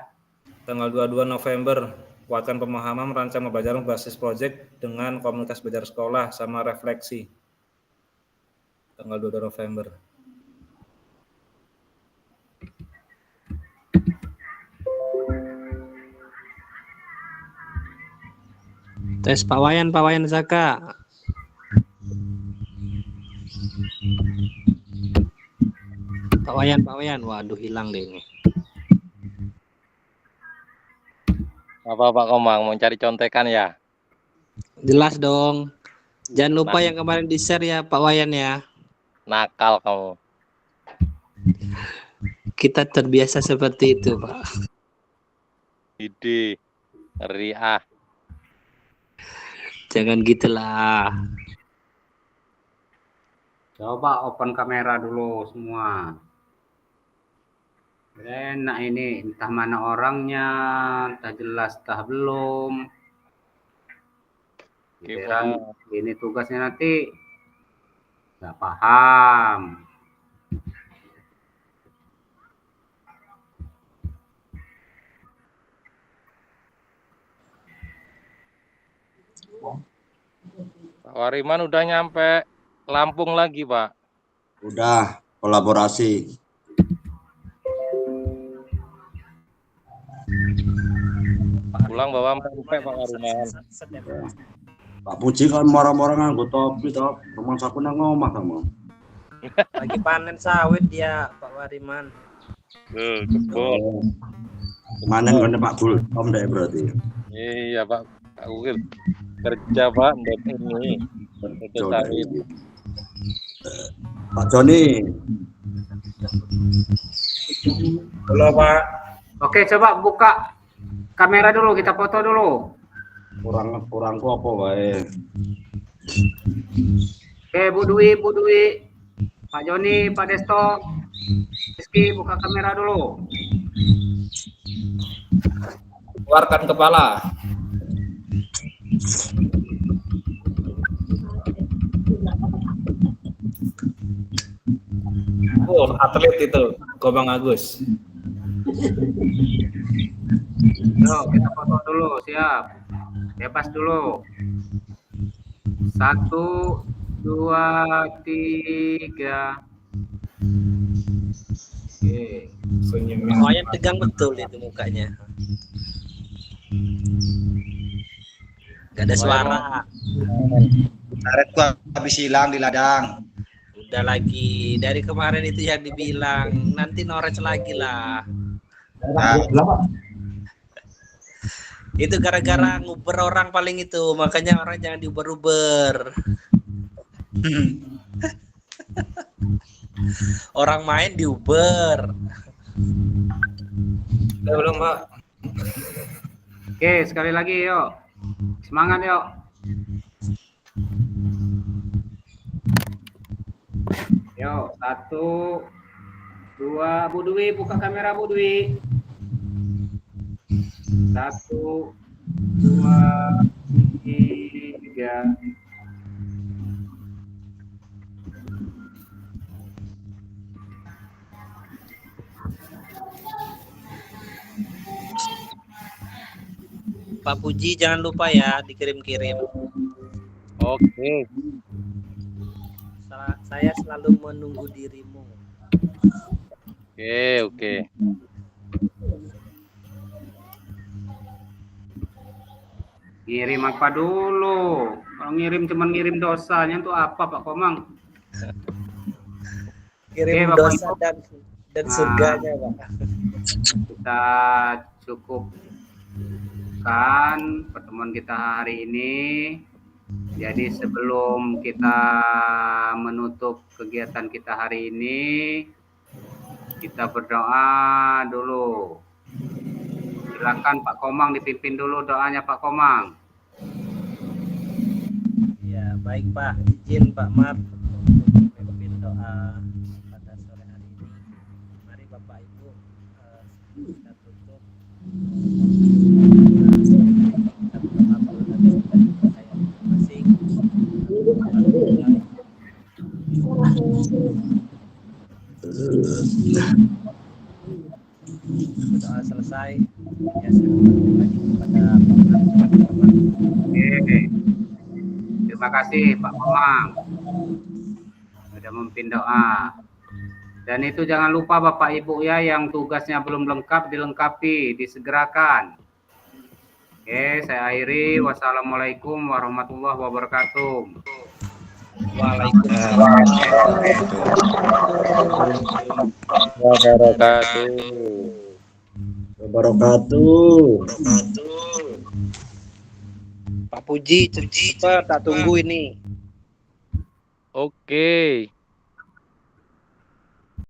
Tanggal 22 November, kuatkan pemahaman merancang pembelajaran berbasis proyek dengan komunitas belajar sekolah sama refleksi. Tanggal 22 November.
Tes Pak Wayan Zaka. Pak Wayan, waduh hilang deh ini.
Apa Pak Komang mau cari contekan ya?
Jelas dong. Jangan lupa yang kemarin di-share ya Pak Wayan ya.
Nakal kamu.
Kita terbiasa seperti itu, Pak.
Ide. Ngeri ah.
Jangan gitulah.
Coba open kamera dulu semua. Enak ini, entah mana orangnya, entah jelas, entah belum. Giliran ini tugasnya nanti nggak paham.
Pak Wariman udah nyampe Lampung lagi, Pak.
Udah kolaborasi.
Pulang bawa pempek Pak Wariman.
Pak Puji kan marah-marah nganggo topi toh. Rumah saku nang ngomah kamu.
Lagi panen sawit dia, Pak Wariman.
Jebol.
Manen kan Pak Bul, Om deh berarti.
Iya, Pak. Aku kerja, Pak, ndek ini. Itu sawit.
Pak Joni.
Halo Pak.
Oke, coba buka kamera dulu, kita foto dulu.
Kurangku apa wae.
Oke, Bu Dwi, Pak Joni, Pak Desto, Rizky, buka kamera dulu.
Keluarkan kepala. Oh, atlet itu, Gobang Agus.
Yuk, kita foto dulu, siap. Bebas dulu. 1, 2, 3. Oke.
Senyumnya.
Pak Wayan tegang betul itu mukanya. Gak ada suara.
Karet gua habis hilang di ladang.
Udah lagi dari kemarin itu yang dibilang nanti nores lagi lah. Itu gara-gara nguber orang paling itu, makanya orang jangan diuber-uber. Orang main diuber.
Udah belum Pak?
Oke, sekali lagi yuk. Semangat yuk. Yuk, 1, 2, Bu Dwi, buka kamera Bu Dwi. 1, 2, 3.
Pak Puji jangan lupa ya dikirim-kirim.
Oke.
Saya selalu menunggu dirimu.
Oke.
Ngirim apa dulu? Kalau ngirim cuma ngirim dosanya itu apa Pak Komang?
Kirim
Oke,
dosa
Bapak
dan surganya, Pak.
Kita cukupkan pertemuan kita hari ini. Jadi sebelum kita menutup kegiatan kita hari ini, kita berdoa dulu. Silakan Pak Komang dipimpin dulu doanya Pak Komang.
Ya, baik Pak. Izin Pak Mar memimpin doa pada sore hari ini. Mari Bapak Ibu kita tutup. Kita berdoa dari saya masing-masing. Doa selesai. Ya, saya kembali lagi kepada Pak Komang.
Oke. Terima kasih Pak Komang sudah memimpin doa. Dan itu jangan lupa Bapak Ibu ya yang tugasnya belum lengkap dilengkapi, disegerakan. Oke, saya akhiri. Wassalamualaikum warahmatullahi wabarakatuh.
Wabarakatuh.
Pak Puji, cepat tak tunggu ini.
Oke.